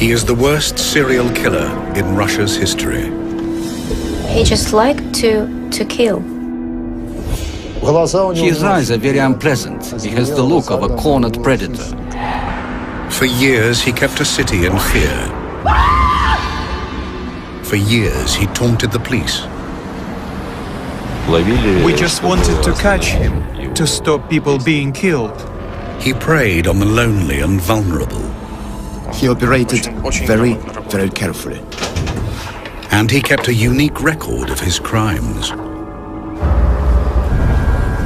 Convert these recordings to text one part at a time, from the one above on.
He is the worst serial killer in Russia's history. He just liked to kill. His eyes are very unpleasant. He has the look of a cornered predator. For years, he kept a city in fear. For years, he taunted the police. We just wanted to catch him, to stop people being killed. He preyed on the lonely and vulnerable. He operated very, very carefully. And he kept a unique record of his crimes.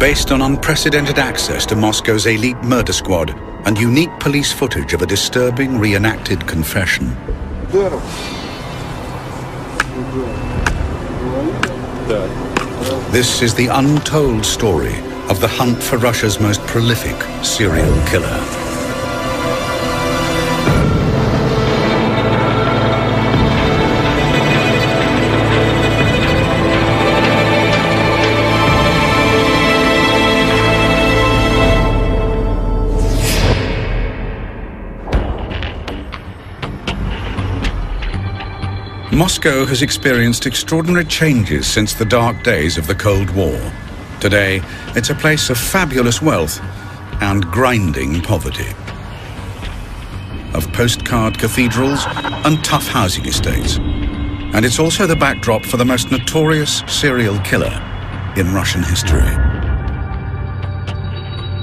Based on unprecedented access to Moscow's elite murder squad and unique police footage of a disturbing reenacted confession. This is the untold story of the hunt for Russia's most prolific serial killer. Moscow has experienced extraordinary changes since the dark days of the Cold War. Today, it's a place of fabulous wealth and grinding poverty, of postcard cathedrals and tough housing estates. And it's also the backdrop for the most notorious serial killer in Russian history.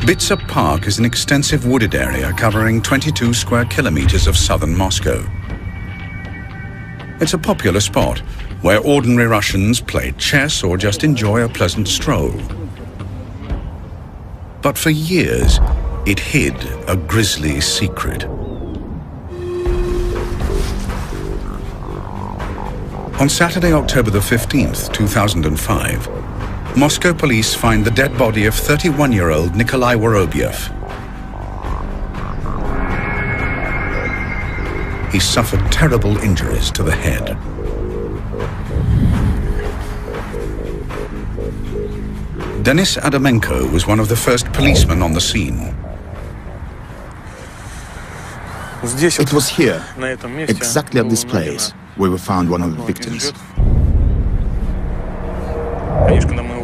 Bitsa Park is an extensive wooded area covering 22 square kilometers of southern Moscow. It's a popular spot where ordinary Russians play chess or just enjoy a pleasant stroll. But for years, it hid a grisly secret. On Saturday, October the 15th, 2005, Moscow police find the dead body of 31-year-old Nikolai Worobyev. He suffered terrible injuries to the head. Denis Adamenko was one of the first policemen on the scene. It was here, exactly at this place, where we found one of the victims.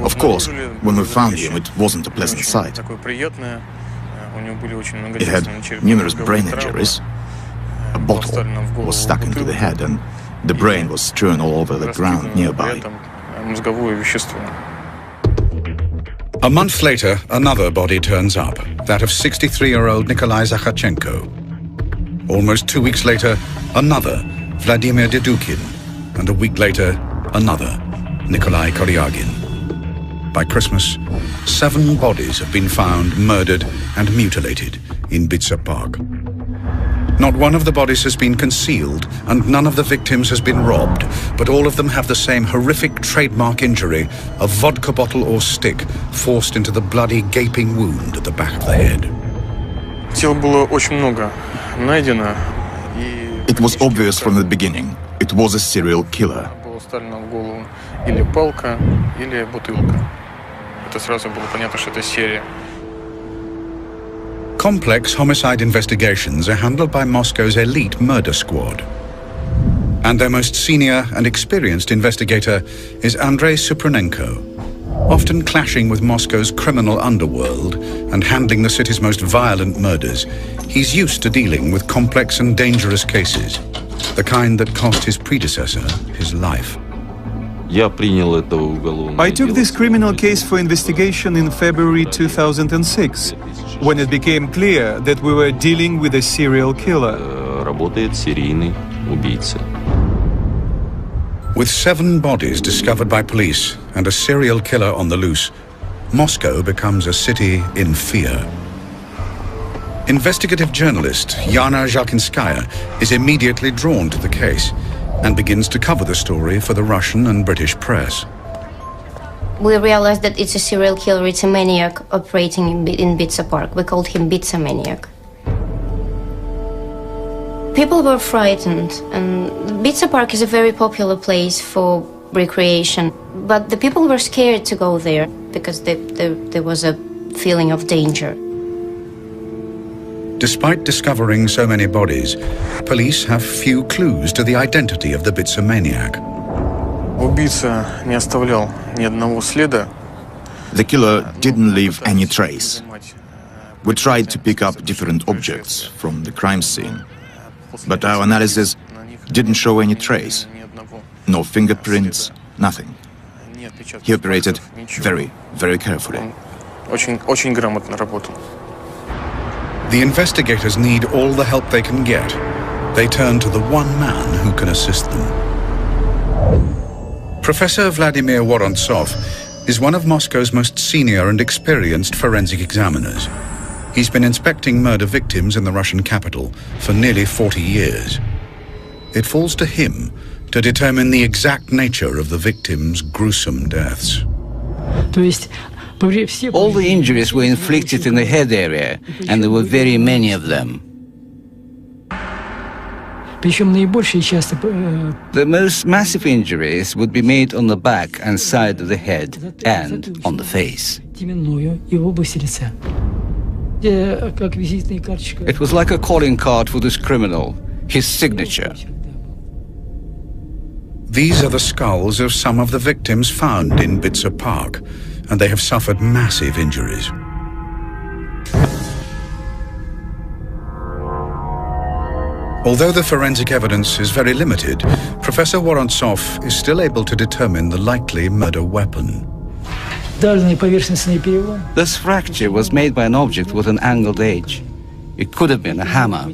Of course, when we found him, it wasn't a pleasant sight. He had numerous brain injuries. A bottle was stuck into the head and the brain was strewn all over the ground nearby. A month later, another body turns up, that of 63-year-old Nikolai Zakharchenko. Almost 2 weeks later, another, Vladimir Dedukin, and a week later, another, Nikolai Koryagin. By Christmas, 7 bodies have been found murdered and mutilated in Bitsa Park. Not one of the bodies has been concealed, and none of the victims has been robbed, but all of them have the same horrific trademark injury, a vodka bottle or stick forced into the bloody gaping wound at the back of the head. It was obvious from the beginning. It was a serial killer. Complex homicide investigations are handled by Moscow's elite murder squad. And their most senior and experienced investigator is Andrei Supranenko. Often clashing with Moscow's criminal underworld and handling the city's most violent murders, he's used to dealing with complex and dangerous cases, the kind that cost his predecessor his life. I took this criminal case for investigation in February 2006, when it became clear that we were dealing with a serial killer. With 7 bodies discovered by police and a serial killer on the loose, Moscow becomes a city in fear. Investigative journalist Yana Zhalkinskaya is immediately drawn to the case and begins to cover the story for the Russian and British press. We realized that it's a serial killer, it's a maniac operating in Bitsa Park. We called him Bitsa Maniac. People were frightened, and Bitsa Park is a very popular place for recreation, but the people were scared to go there because there was a feeling of danger. Despite discovering so many bodies, police have few clues to the identity of the Bitsa maniac. Убийца не оставлял ни одного следа. The killer didn't leave any trace. We tried to pick up different objects from the crime scene, but our analysis didn't show any trace. No fingerprints, nothing. He operated very, very carefully. Очень грамотно работал. The investigators need all the help they can get. They turn to the one man who can assist them. Professor Vladimir Vorontsov is one of Moscow's most senior and experienced forensic examiners. He's been inspecting murder victims in the Russian capital for nearly 40 years. It falls to him to determine the exact nature of the victims' gruesome deaths. All the injuries were inflicted in the head area, and there were very many of them. The most massive injuries would be made on the back and side of the head and on the face. It was like a calling card for this criminal, his signature. These are the skulls of some of the victims found in Bitsa Park, and they have suffered massive injuries. Although the forensic evidence is very limited, Professor Vorontsov is still able to determine the likely murder weapon. This fracture was made by an object with an angled edge. It could have been a hammer.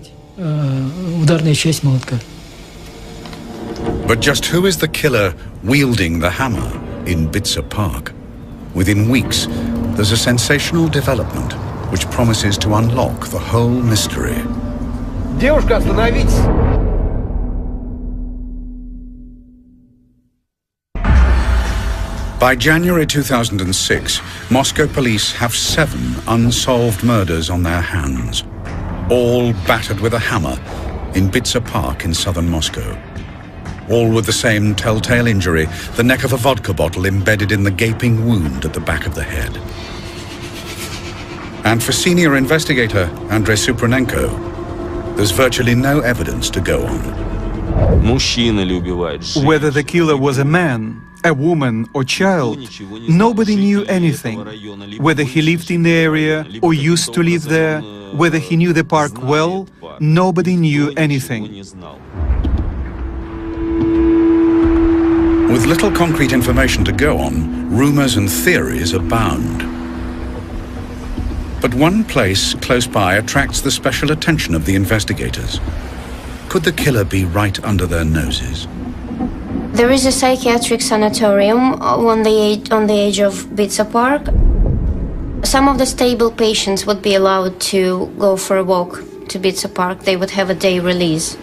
But just who is the killer wielding the hammer in Bitsa Park? Within weeks, there's a sensational development which promises to unlock the whole mystery. Девушка, остановитесь! By January 2006, Moscow police have 7 unsolved murders on their hands, all battered with a hammer in Bitsa Park in southern Moscow. All with the same telltale injury, the neck of a vodka bottle embedded in the gaping wound at the back of the head. And for senior investigator Andrei Supranenko, there's virtually no evidence to go on. Whether the killer was a man, a woman or child, nobody knew anything. Whether he lived in the area or used to live there, whether he knew the park well, nobody knew anything. With little concrete information to go on, rumors and theories abound. But one place close by attracts the special attention of the investigators. Could the killer be right under their noses? There is a psychiatric sanatorium on the edge of Bitsa Park. Some of the stable patients would be allowed to go for a walk to Bitsa Park. They would have a day release.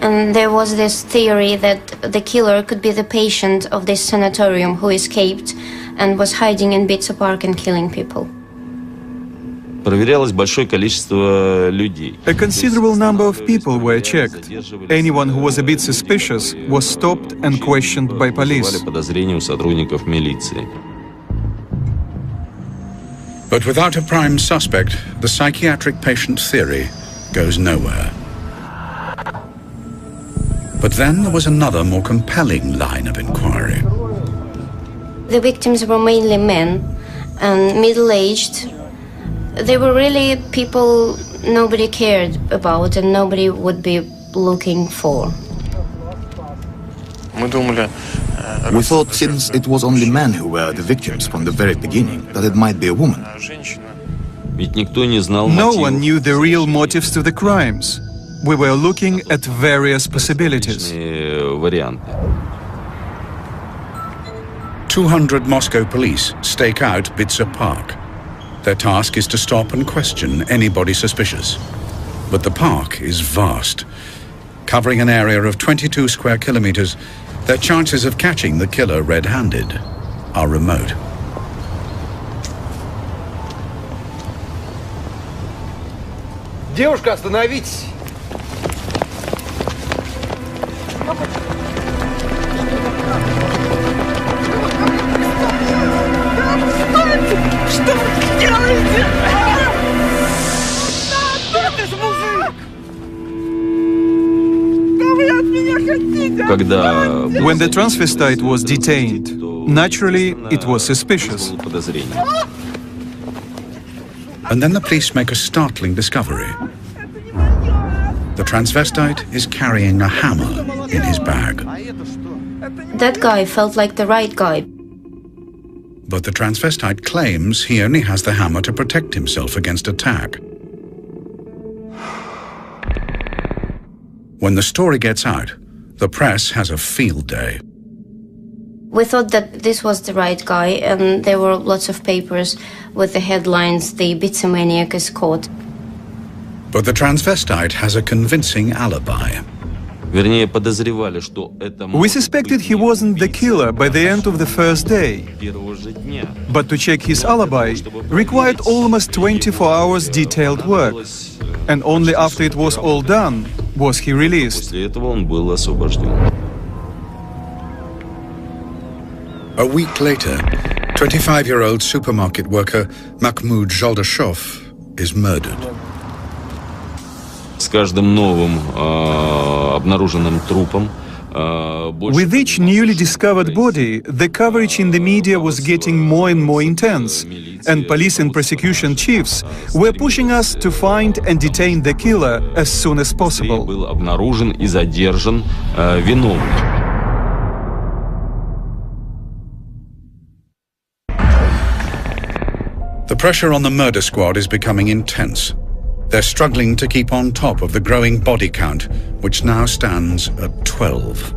And there was this theory that the killer could be the patient of this sanatorium who escaped and was hiding in Bitsa Park and killing people. A considerable number of people were checked. Anyone who was a bit suspicious was stopped and questioned by police. But without a prime suspect, the psychiatric patient theory goes nowhere. But then there was another, more compelling line of inquiry. The victims were mainly men and middle-aged. They were really people nobody cared about and nobody would be looking for. We thought, since it was only men who were the victims from the very beginning, that it might be a woman. No one knew the real motives to the crimes. We were looking at various possibilities. 200 Moscow police stake out Bitsa Park. Their task is to stop and question anybody suspicious. But the park is vast. Covering an area of 22 square kilometers, their chances of catching the killer red-handed are remote. Девушка, остановитесь! Что вы делаете? When the transvestite was detained, naturally, it was suspicious. And then the police make a startling discovery. The transvestite is carrying a hammer in his bag. That guy felt like the right guy. But the transvestite claims he only has the hammer to protect himself against attack. When the story gets out, the press has a field day. We thought that this was the right guy, and there were lots of papers with the headlines, "The Bitsomaniac is caught." But the transvestite has a convincing alibi. We suspected he wasn't the killer by the end of the first day. But to check his alibi required almost 24 hours detailed work. And only after it was all done was he released. A week later, 25-year-old supermarket worker Mahmoud Joldashov is murdered. With each newly discovered body, the coverage in the media was getting more and more intense, and police and prosecution chiefs were pushing us to find and detain the killer as soon as possible. The pressure on the murder squad is becoming intense. They're struggling to keep on top of the growing body count, which now stands at 12.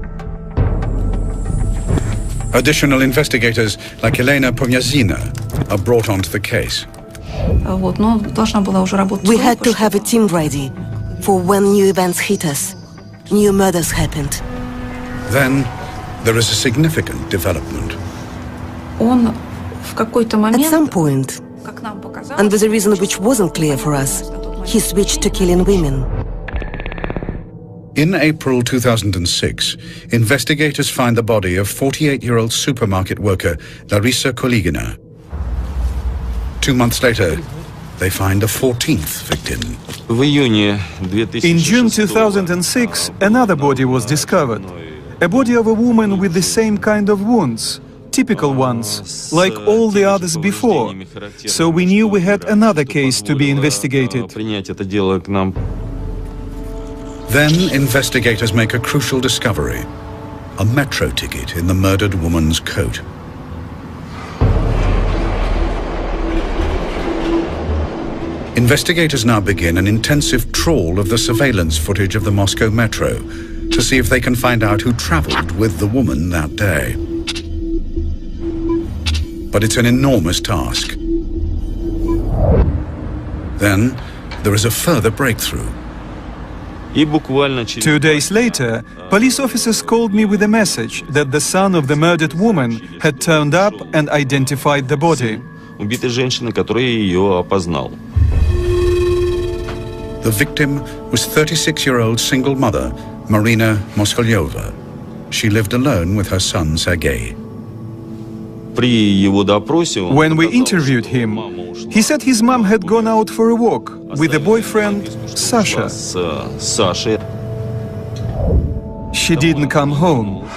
Additional investigators like Elena Pomyazina are brought onto the case. We had to have a team ready for when new events hit us. New murders happened. Then there is a significant development. At some point, and with a reason which wasn't clear for us, he switched to killing women. In April 2006, investigators find the body of 48-year-old supermarket worker Larisa Koligina. 2 months later, they find a 14th victim. In June 2006, another body was discovered. A body of a woman with the same kind of wounds. Typical ones, like all the others before. So we knew we had another case to be investigated. Then investigators make a crucial discovery: a metro ticket in the murdered woman's coat. Investigators now begin an intensive trawl of the surveillance footage of the Moscow metro to see if they can find out who traveled with the woman that day. But it's an enormous task. Then there is a further breakthrough. 2 days later, police officers called me with a message that the son of the murdered woman had turned up and identified the body. The victim was 36-year-old single mother, Marina Moskolyova. She lived alone with her son, Sergei. When we interviewed him, he said his mom had gone out for a walk with a boyfriend, Sasha. She didn't come home.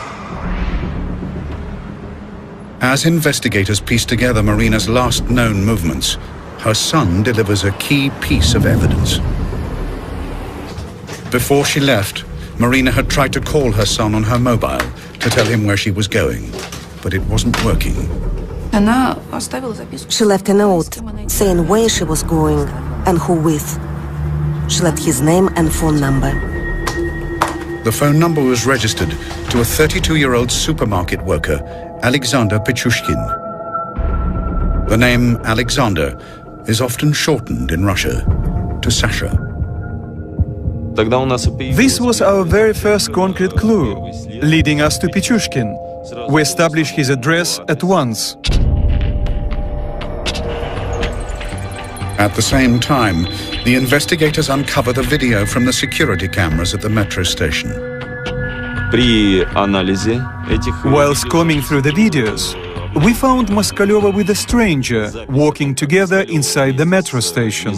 As investigators piece together Marina's last known movements, her son delivers a key piece of evidence. Before she left, Marina had tried to call her son on her mobile to tell him where she was going, but it wasn't working. She left a note saying where she was going and who with. She left his name and phone number. The phone number was registered to a 32-year-old supermarket worker, Alexander Pichushkin. The name Alexander is often shortened in Russia to Sasha. This was our very first concrete clue, leading us to Pichushkin. We established his address at once. At the same time, the investigators uncover the video from the security cameras at the metro station. Whilst combing through the videos, we found Moskolyova with a stranger walking together inside the metro station.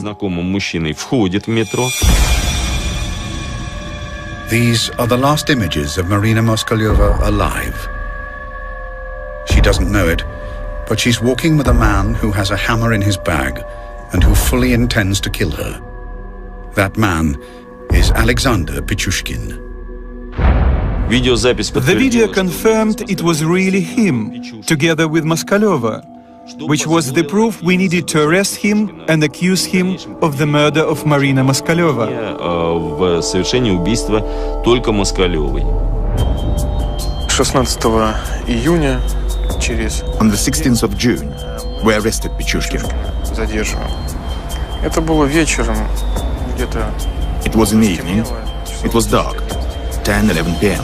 These are the last images of Marina Moskalyova alive. She doesn't know it, but she's walking with a man who has a hammer in his bag and who fully intends to kill her. That man is Alexander Pichushkin. The video confirmed it was really him, together with Moskalyova, which was the proof we needed to arrest him and accuse him of the murder of Marina Moskalyova. В совершении убийства только Москалевой. 16 июня On the 16th of June, we arrested Pichushkin. задерживаем. Это было вечером, где-то. It was in the evening. It was dark, 10-11 p.m.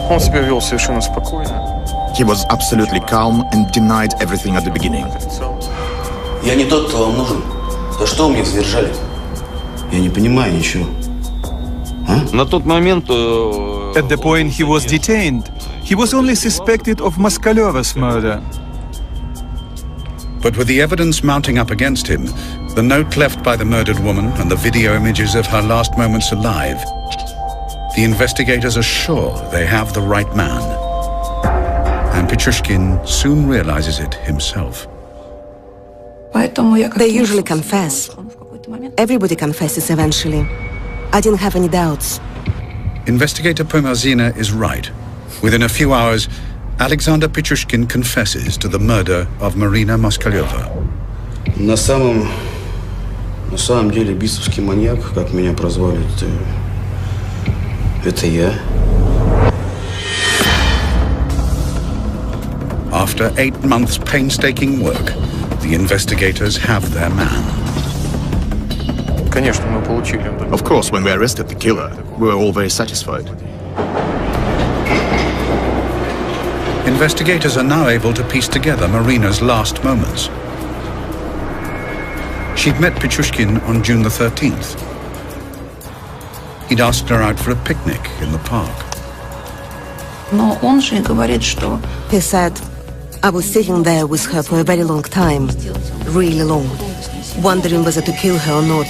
Он себя вел совершенно спокойно. He was absolutely calm and denied everything at the beginning. Я не тот, кто вам нужен. За что вы мне задержали? Я не понимаю ничего. На тот момент... At the point he was detained, he was only suspected of Moskalyova's murder. But with the evidence mounting up against him, the note left by the murdered woman and the video images of her last moments alive, the investigators are sure they have the right man. And Pichushkin soon realizes it himself. They usually confess. Everybody confesses eventually. I didn't have any doubts. Investigator Pomazina is right. Within a few hours, Alexander Pichushkin confesses to the murder of Marina Moskalyova. На самом деле бисовский маньяк, как меня прозвали, это я. After 8 months' painstaking work, the investigators have their man. Конечно, мы получили. Of course, when we arrested the killer, we were all very satisfied. Investigators are now able to piece together Marina's last moments. She'd met Pichushkin on June the 13th. He'd asked her out for a picnic in the park. He said, I was sitting there with her for a very long time, really long, wondering whether to kill her or not.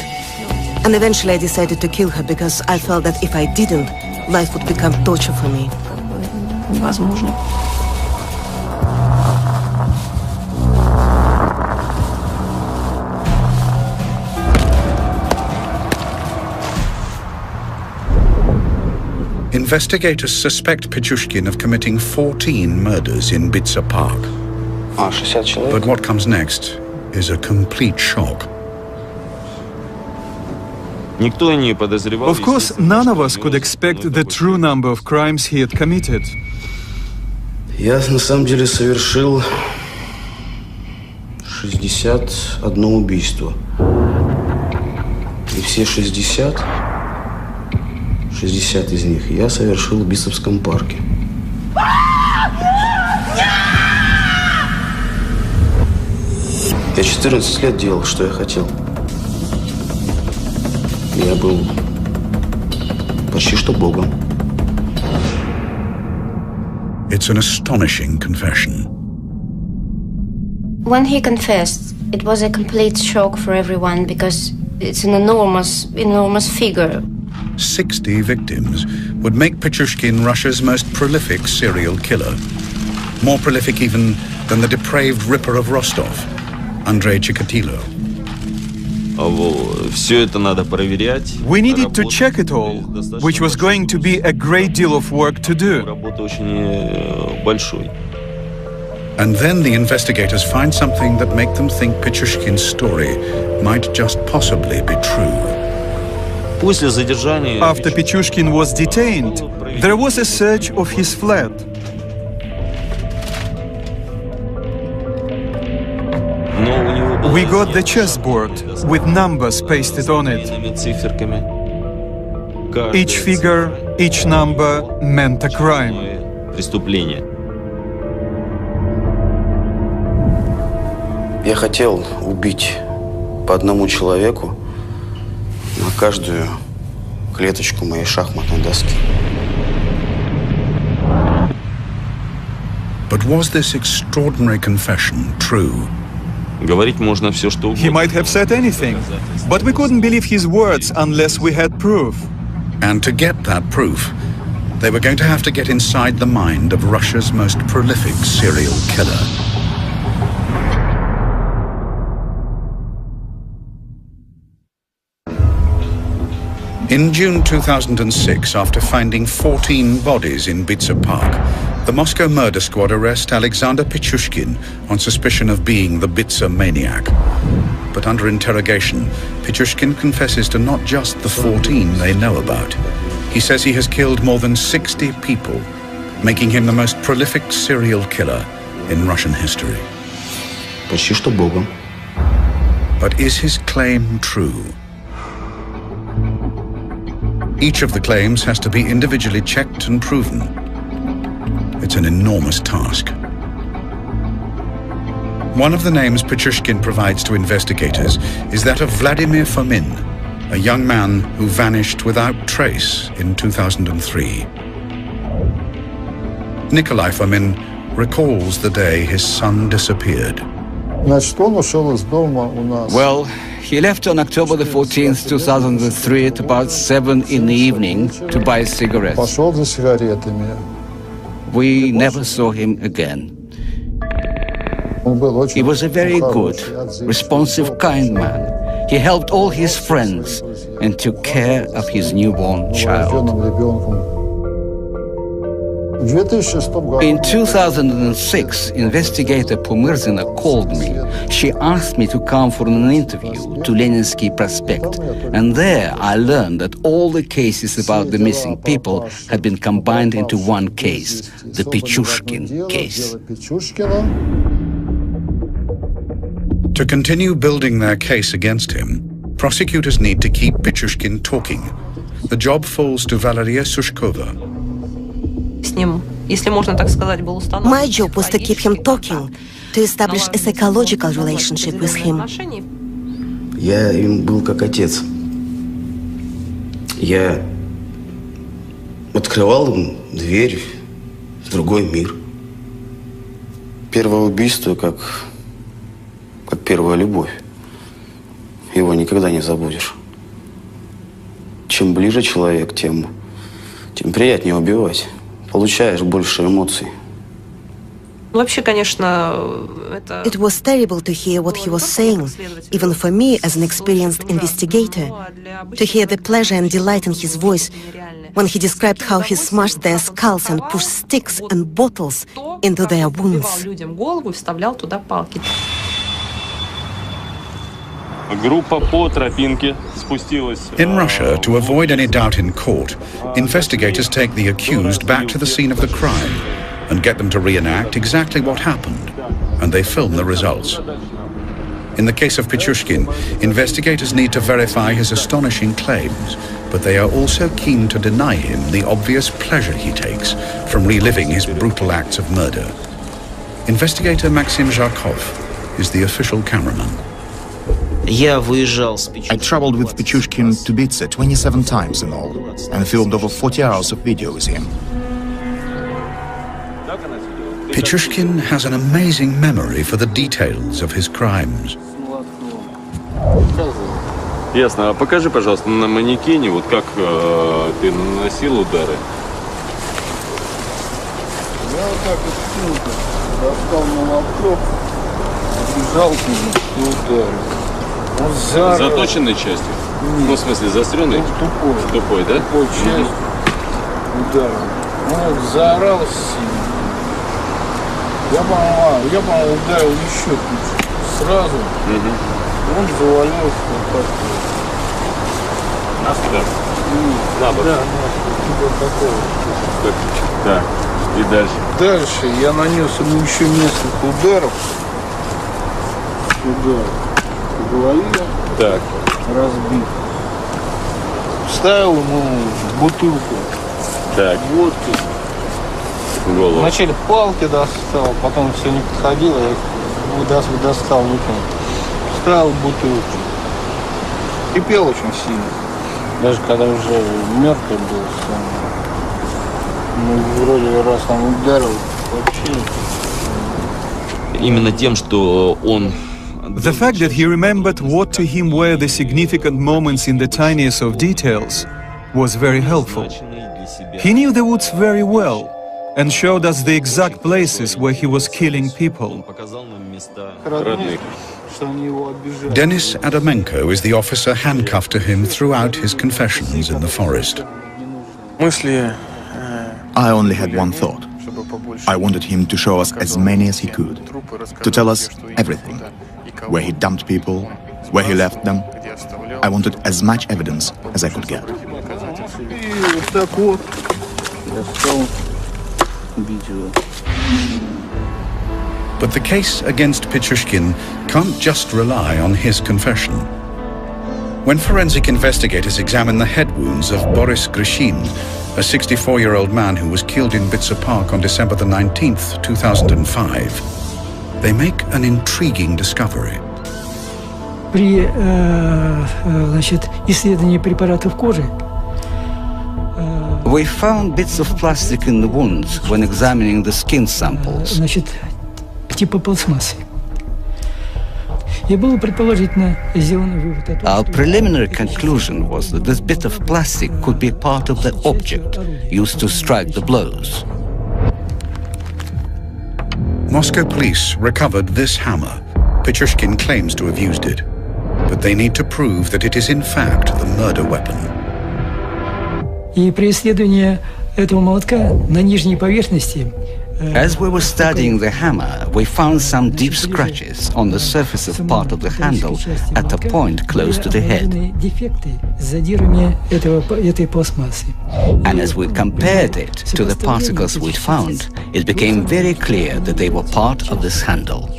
And eventually I decided to kill her because I felt that if I didn't, life would become torture for me. Investigators suspect Pichushkin of committing 14 murders in Bitsa Park. But what comes next is a complete shock. Of course, none of us could expect the true number of crimes he had committed. Я на самом деле совершил 61 убийство. И все 60 из них я совершил в Бисовском парке. Я 14 лет делал, что я хотел. Я был почти что Богом. It's an astonishing confession. When he confessed, it was a complete shock for everyone because it's an enormous figure. 60 victims would make Pichushkin Russia's most prolific serial killer. More prolific even than the depraved Ripper of Rostov, Andrei Chikatilo. We needed to check it all, which was going to be a great deal of work to do. And then the investigators find something that make them think Pichushkin's story might just possibly be true. After Pichushkin was detained, there was a search of his flat. We got the chessboard with numbers pasted on it. Each figure, each number meant a crime. Я хотел убить по одному человеку на каждую клеточку моей шахматной доски. But was this extraordinary confession true? He might have said anything, but we couldn't believe his words unless we had proof. And to get that proof, they were going to have to get inside the mind of Russia's most prolific serial killer. In June 2006, after finding 14 bodies in Bitsa Park, the Moscow murder squad arrest Alexander Pichushkin on suspicion of being the Bitsa maniac. But under interrogation, Pichushkin confesses to not just the 14 they know about. He says he has killed more than 60 people, making him the most prolific serial killer in Russian history. Почти что Богом. But is his claim true? Each of the claims has to be individually checked and proven. It's an enormous task. One of the names Pichushkin provides to investigators is that of Vladimir Fomin, a young man who vanished without trace in 2003. Nikolai Fomin recalls the day his son disappeared. Well, he left on October the 14th, 2003 at about 7 in the evening to buy cigarettes. We never saw him again. He was a very good, responsive, kind man. He helped all his friends and took care of his newborn child. In 2006, investigator Pumyrzina called me. She asked me to come for an interview to Leninsky Prospect. And there I learned that all the cases about the missing people had been combined into one case, the Pichushkin case. To continue building their case against him, prosecutors need to keep Pichushkin talking. The job falls to Valeria Sushkova. My job was to keep him talking, to establish a psychological relationship with him. Я им был как отец. Я открывал им дверь в другой мир. Первое убийство как первая любовь. Его никогда не забудешь. Чем ближе человек, тем приятнее убивать. Получаешь больше эмоций. It was terrible to hear what he was saying, even for me as an experienced investigator, to hear the pleasure and delight in his voice when he described how he smashed their skulls and pushed sticks and bottles into their wounds. In Russia, to avoid any doubt in court, investigators take the accused back to the scene of the crime and get them to reenact exactly what happened, and they film the results. In the case of Pichushkin, investigators need to verify his astonishing claims, but they are also keen to deny him the obvious pleasure he takes from reliving his brutal acts of murder. Investigator Maxim Zharkov is the official cameraman. I traveled with Pichushkin to Bitsa 27 times in all, and filmed over 40 hours of video with him. Pichushkin has an amazing memory for the details of his crimes. Ясно. А покажи, пожалуйста, на манекене, вот как ты наносил удары. Я вот так вот достал молоток, прижал к нему и ударил. Заточенной частью? Нет. Ну, в смысле, заостренной? Тупой. Тупой, да? Тупой часть ударил. Он заорал сильно. Я, по-моему, ударил еще сразу. Он завалился вот так. На бок? На бок. Да, типа такого. Так, и дальше? Дальше я нанес ему еще несколько ударов. По голове. Так. Разбит. Вставил ему бутылку. Так. Водки. Голову. Вначале палки достал, потом все не подходило, я их достал, выкинул. Вставил бутылку. Кипел очень сильно. Даже когда уже мертвый был сам. Ну, вроде раз он ударил, вообще. Именно тем, что он... The fact that he remembered what to him were the significant moments in the tiniest of details was very helpful. He knew the woods very well and showed us the exact places where he was killing people. Denis Adamenko is the officer handcuffed to him throughout his confessions in the forest. I only had one thought. I wanted him to show us as many as he could, to tell us everything. Where he dumped people, where he left them. I wanted as much evidence as I could get. But the case against Pichushkin can't just rely on his confession. When forensic investigators examine the head wounds of Boris Grishin, a 64-year-old man who was killed in Bitsa Park on December the 19th, 2005, they make an intriguing discovery. При исследовании препаратов кожи we found bits of plastic in the wounds when examining the skin samples. Типа пластмассы. И было предположительно сделано вывод о том, Our preliminary conclusion was that this bit of plastic could be part of the object used to strike the blows. Moscow police recovered this hammer. Pichushkin claims to have used it, but they need to prove that it is in fact the murder weapon. И при исследовании этого молотка на нижней поверхности As we were studying the hammer, we found some deep scratches on the surface of part of the handle at a point close to the head. And as we compared it to the particles we'd found, it became very clear that they were part of this handle.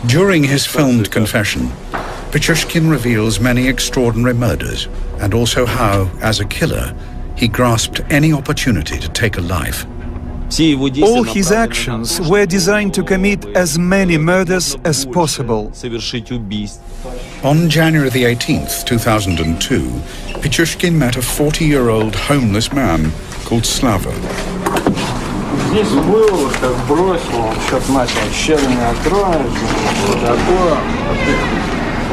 During his filmed confession, Pichushkin reveals many extraordinary murders and also how, as a killer, he grasped any opportunity to take a life. All his actions were designed to commit as many murders as possible. On January the 18th, 2002, Pichushkin met a 40-year-old homeless man called Slava. Здесь было, как бросил, он что-то начал щедро меня откроешь, вот такое.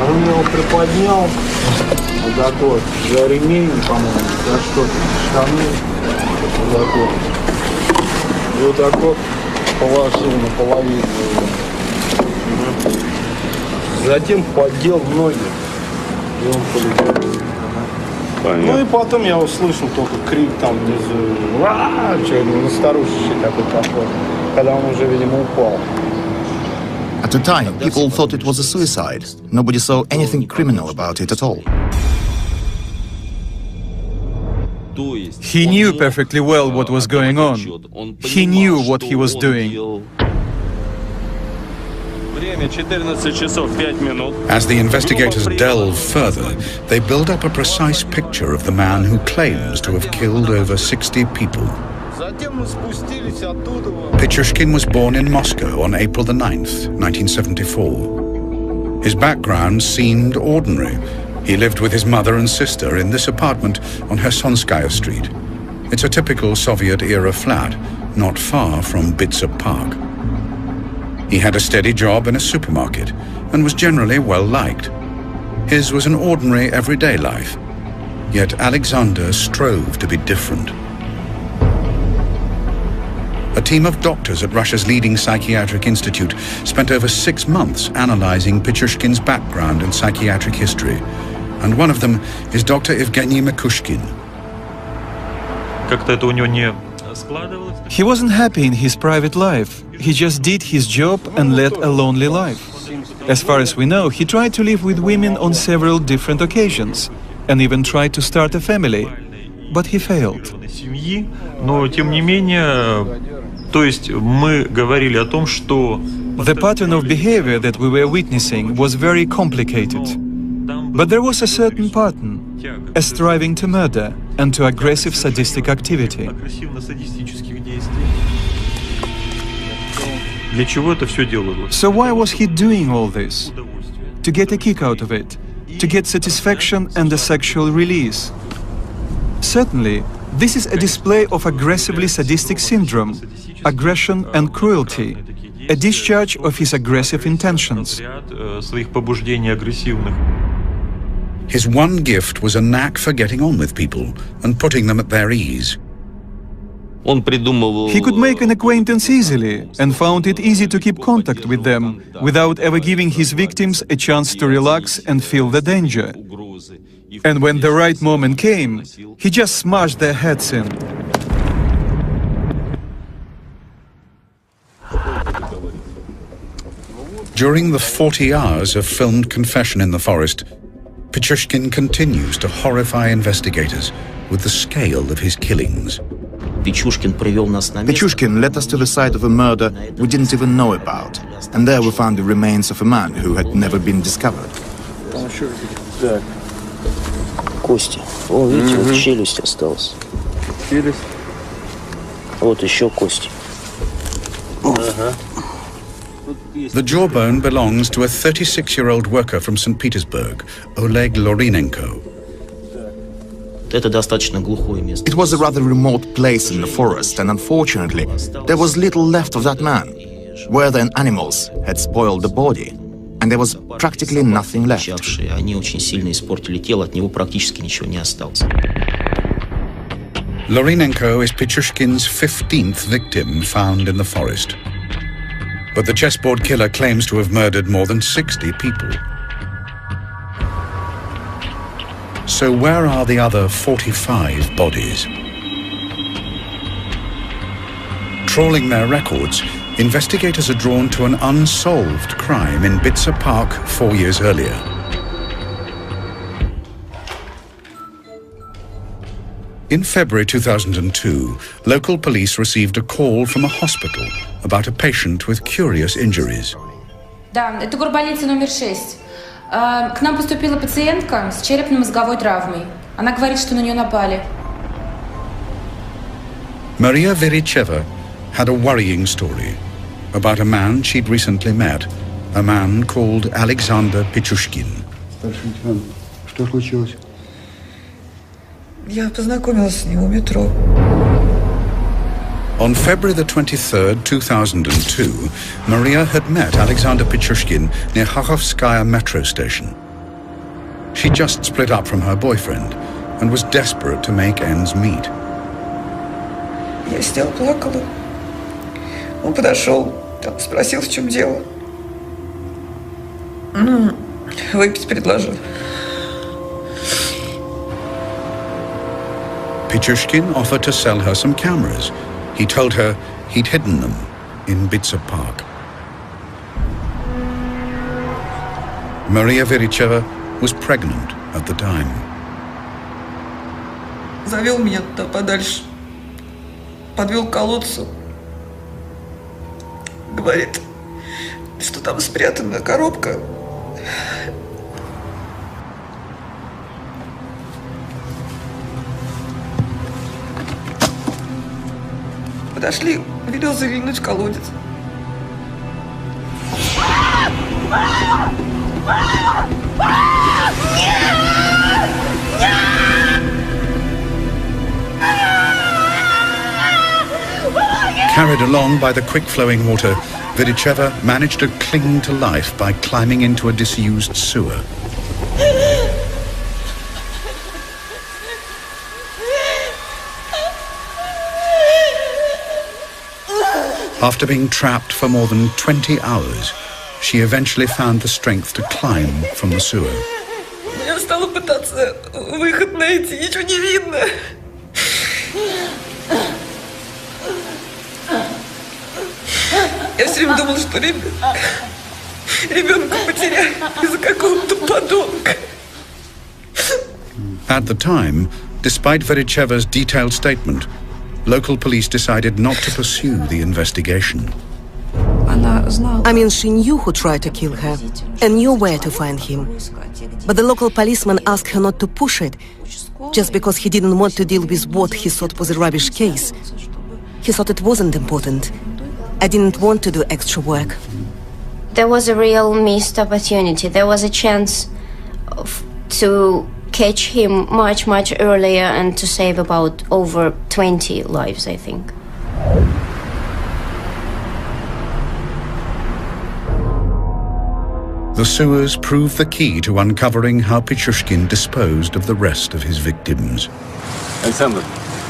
Он его приподнял, вот такой, за ремень, по-моему, за что-то, штаны, вот такой. И вот так вот положил наполовину. Затем поддел ноги, и он полетел. Ну и потом я услышал только крик там внизу, что-то старушечий такой пошел, когда он уже, видимо, упал. At the time, people thought it was a suicide. Nobody saw anything criminal about it at all. He knew perfectly well what was going on. He knew what he was doing. As the investigators delve further, they build up a precise picture of the man who claims to have killed over 60 people. Pichushkin was born in Moscow on April the 9th, 1974. His background seemed ordinary. He lived with his mother and sister in this apartment on Hersonskaya Street. It's a typical Soviet-era flat, not far from Bitsa Park. He had a steady job in a supermarket and was generally well-liked. His was an ordinary, everyday life. Yet Alexander strove to be different. A team of doctors at Russia's leading psychiatric institute spent over 6 months analyzing Pichushkin's background and psychiatric history. And one of them is Dr. Evgeny Mikushkin. He wasn't happy in his private life. He just did his job and led a lonely life. As far as we know, he tried to live with women on several different occasions and even tried to start a family, but he failed. The pattern of behavior that we were witnessing was very complicated. But there was a certain pattern, a striving to murder and to aggressive sadistic activity. So why was he doing all this? To get a kick out of it, to get satisfaction and a sexual release. Certainly, This is a display of aggressively sadistic syndrome, aggression and cruelty, a discharge of his aggressive intentions. His one gift was a knack for getting on with people and putting them at their ease. He could make an acquaintance easily and found it easy to keep contact with them without ever giving his victims a chance to relax and feel the danger. And when the right moment came, he just smashed their heads in. During the 40 hours of filmed confession in the forest, Pichushkin continues to horrify investigators with the scale of his killings. Pichushkin led us to the site of a murder we didn't even know about, and there we found the remains of a man who had never been discovered. Кости. О, видите, вот челюсть осталась. Челюсть. Вот еще кости. Ага. The jawbone belongs to a 36-year-old worker from St. Petersburg, Oleg Lorinenko. It was a rather remote place in the forest, and unfortunately, there was little left of that man. Weather and animals had spoiled the body, and there was practically nothing left. Lorinenko is Pichushkin's 15th victim found in the forest. But the chessboard killer claims to have murdered more than 60 people. So where are the other 45 bodies? Trawling their records, investigators are drawn to an unsolved crime in Bitsa Park 4 years earlier. In February 2002, local police received a call from a hospital about a patient with curious injuries. Да, это горбольница номер 6. К нам поступила пациентка с черепно-мозговой травмой. Она говорит, что на нее напали. Maria Vericheva had a worrying story about a man she'd recently met, a man called Alexander Pichushkin. Что случилось? Я познакомилась с ним у метро. On February the 23rd, 2002, Maria had met Alexander Pichushkin near Kharkovskaya metro station. She just split up from her boyfriend and was desperate to make ends meet. Я сидела, плакала. Он подошел, спросил, в чем дело. Выпить предложил. Pichushkin offered to sell her some cameras. He told her he'd hidden them in Bitsa Park. Maria Vericheva was pregnant at the time. Завел меня туда подальше. Подвел к колодцу. Говорит, что там спрятана коробка. Подошли, велел заглянуть в колодец. Carried along by the quick-flowing water, Vericheva managed to cling to life by climbing into a disused sewer. After being trapped for more than 20 hours, she eventually found the strength to climb from the sewer. Я стала пытаться выход найти, ничего не видно. Я все время думала, что ребенка потеряю из-за какого-то подонка. At the time, despite Vericheva's detailed statement, local police decided not to pursue the investigation. I mean, she knew who tried to kill her and knew where to find him. But the local policeman asked her not to push it, just because he didn't want to deal with what he thought was a rubbish case. He thought it wasn't important. I didn't want to do extra work. There was a real missed opportunity. There was a chance to catch him much, much earlier and to save about over 20 lives, I think. The sewers prove the key to uncovering how Pichushkin disposed of the rest of his victims. Александр,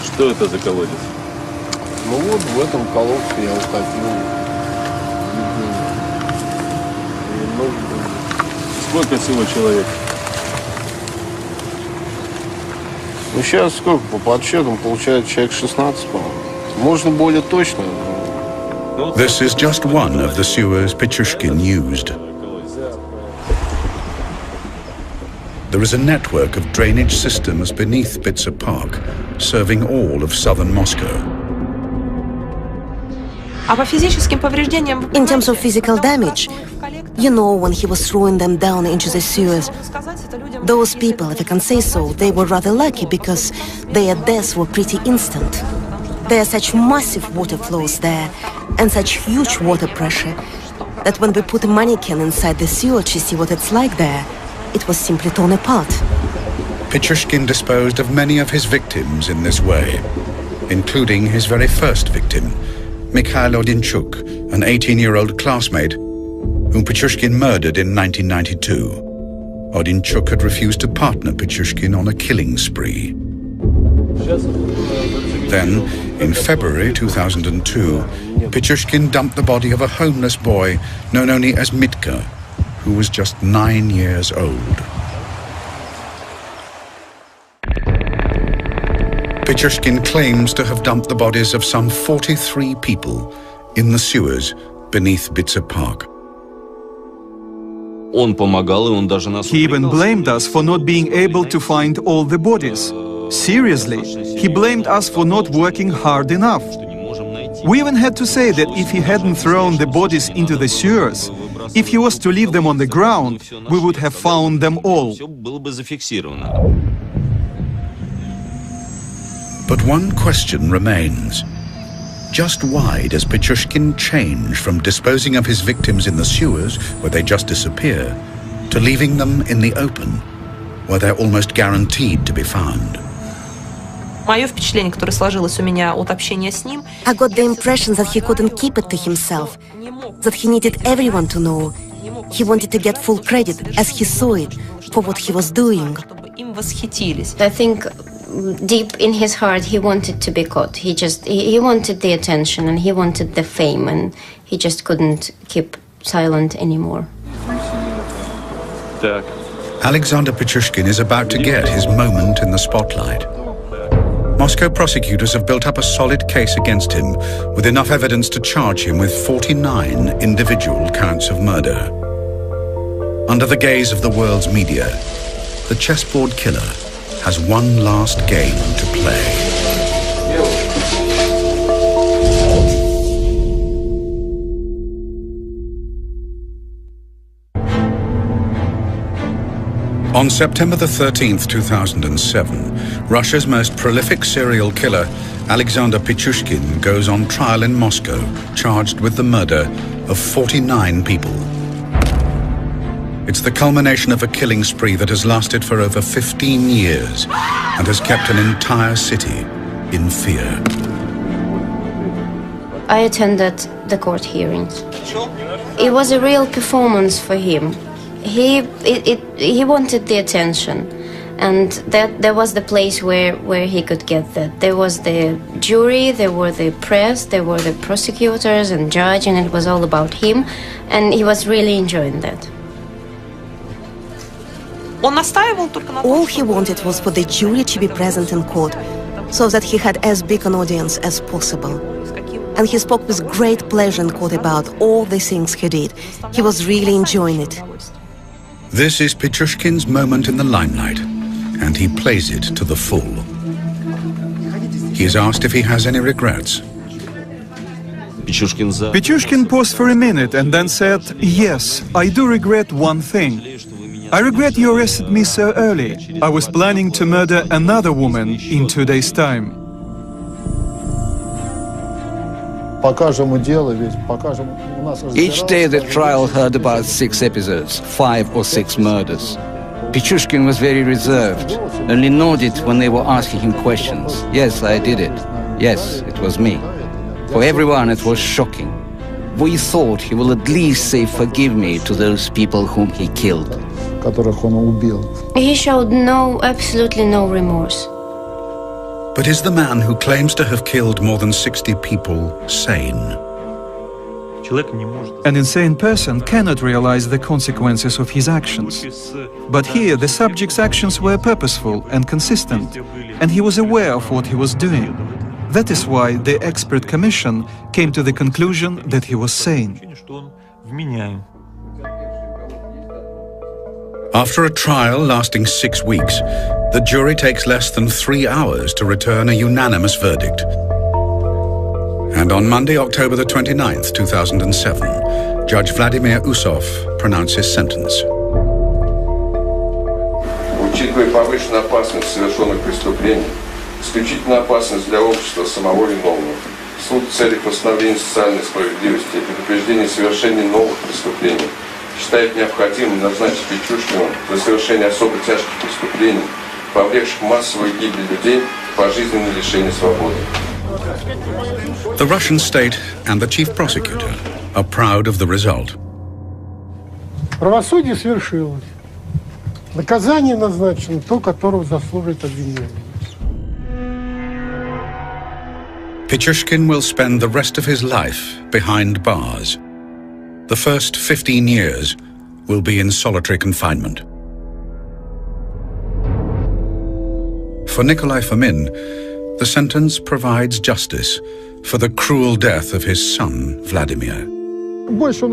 что это за колодец? Ну вот в этом колодце я утопил. Сколько всего человек? Ну сейчас сколько по подсчетам получается человек 16, по-моему. Можно более точно. This is just one of the sewers Pichushkin used. There is a network of drainage systems beneath Bitsa Park, serving all of southern Moscow. In terms of physical damage, you know, when he was throwing them down into the sewers, those people, if I can say so, they were rather lucky because their deaths were pretty instant. There are such massive water flows there and such huge water pressure that when we put a mannequin inside the sewer to see what it's like there, it was simply torn apart. Pichushkin disposed of many of his victims in this way, including his very first victim, Mikhail Odinchuk, an 18-year-old classmate whom Pichushkin murdered in 1992. Odinchuk had refused to partner Pichushkin on a killing spree. Then, in February 2002, Pichushkin dumped the body of a homeless boy known only as Mitka, who was just 9 years old. Pichushkin claims to have dumped the bodies of some 43 people in the sewers beneath Bitsa Park. He even blamed us for not being able to find all the bodies. Seriously, he blamed us for not working hard enough. We even had to say that if he hadn't thrown the bodies into the sewers, if he was to leave them on the ground, we would have found them all. But one question remains. Just why does Pichushkin change from disposing of his victims in the sewers, where they just disappear, to leaving them in the open, where they're almost guaranteed to be found? I got the impression that he couldn't keep it to himself, that he needed everyone to know. He wanted to get full credit, as he saw it, for what he was doing. I think deep in his heart he wanted to be caught. He wanted the attention and he wanted the fame, and he just couldn't keep silent anymore. Alexander Pichushkin is about to get his moment in the spotlight. Moscow prosecutors have built up a solid case against him, with enough evidence to charge him with 49 individual counts of murder. Under the gaze of the world's media, the chessboard killer has one last game to play. On September the 13th, 2007, Russia's most prolific serial killer, Alexander Pichushkin, goes on trial in Moscow, charged with the murder of 49 people. It's the culmination of a killing spree that has lasted for over 15 years and has kept an entire city in fear. I attended the court hearings. It was a real performance for him. He wanted the attention, and that was the place where he could get that. There was the jury, there were the press, there were the prosecutors and judge, and it was all about him, and he was really enjoying that. All he wanted was for the jury to be present in court, so that he had as big an audience as possible. And he spoke with great pleasure in court about all the things he did. He was really enjoying it. This is Pichushkin's moment in the limelight, and he plays it to the full. He is asked if he has any regrets. Pichushkin paused for a minute and then said, "Yes, I do regret one thing. I regret you arrested me so early. I was planning to murder another woman in 2 days' time." Each day the trial heard about 6 episodes, 5 or 6 murders. Pichushkin was very reserved, only nodded when they were asking him questions. Yes, I did it. Yes, it was me. For everyone, it was shocking. We thought he will at least say forgive me to those people whom he killed. He showed absolutely no remorse. But is the man who claims to have killed more than 60 people sane? An insane person cannot realize the consequences of his actions. But here, the subject's actions were purposeful and consistent, and he was aware of what he was doing. That is why the expert commission came to the conclusion that he was sane. After a trial lasting 6 weeks, the jury takes less than 3 hours to return a unanimous verdict. And on Monday, October the 29th, 2007, Judge Vladimir Usov pronounces sentence. Учитывая повышенную опасность совершенных преступлений, исключительно опасность для общества самого виновного, суд в целях восстановления социальной справедливости и предупреждения совершения новых преступлений считает необходимым назначить Пичушкину за совершение особо тяжких преступлений, повлекших массовую гибель людей, пожизненное лишение свободы. The Russian state and the chief prosecutor are proud of the result. Правосудие свершилось. Наказание назначено то, которого заслуживает обвиняемый. Pichushkin will spend the rest of his life behind bars. The first 15 years will be in solitary confinement. For Nikolai Fomin, the sentence provides justice for the cruel death of his son, Vladimir.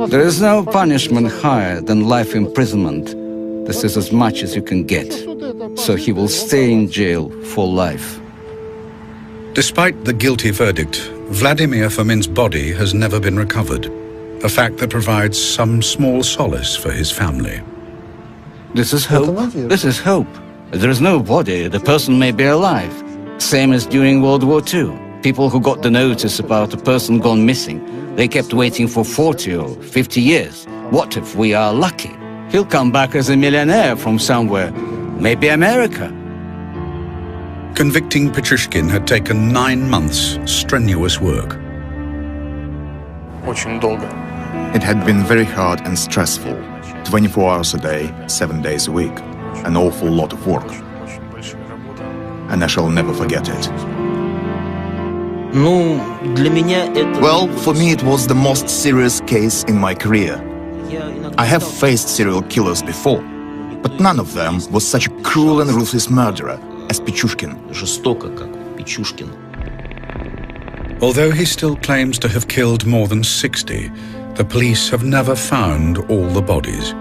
There is no punishment higher than life imprisonment. This is as much as you can get. So he will stay in jail for life. Despite the guilty verdict, Vladimir Fomin's body has never been recovered, a fact that provides some small solace for his family. This is hope. This is hope. There is no body. The person may be alive. Same as during World War II. People who got the notice about a person gone missing, they kept waiting for 40 or 50 years. What if we are lucky? He'll come back as a millionaire from somewhere, maybe America. Convicting Pichushkin had taken 9 months strenuous work. Очень долго. It had been very hard and stressful. 24 hours a day, 7 days a week. An awful lot of work. And I shall never forget it. Well, for me it was the most serious case in my career. I have faced serial killers before, but none of them was such a cruel and ruthless murderer as Pichushkin. Although he still claims to have killed more than 60, the police have never found all the bodies.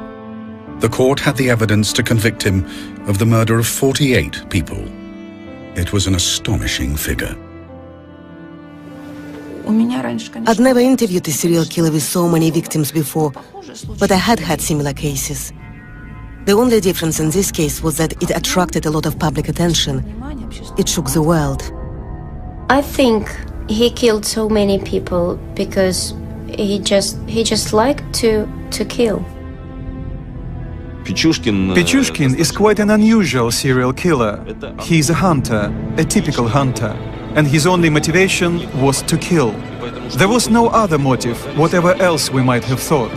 The court had the evidence to convict him of the murder of 48 people. It was an astonishing figure. I'd never interviewed a serial killer with so many victims before, but I had had similar cases. The only difference in this case was that it attracted a lot of public attention. It shook the world. I think he killed so many people because he just liked to kill. Pichushkin is quite an unusual serial killer. He is a hunter, a typical hunter, and his only motivation was to kill. There was no other motive, whatever else we might have thought.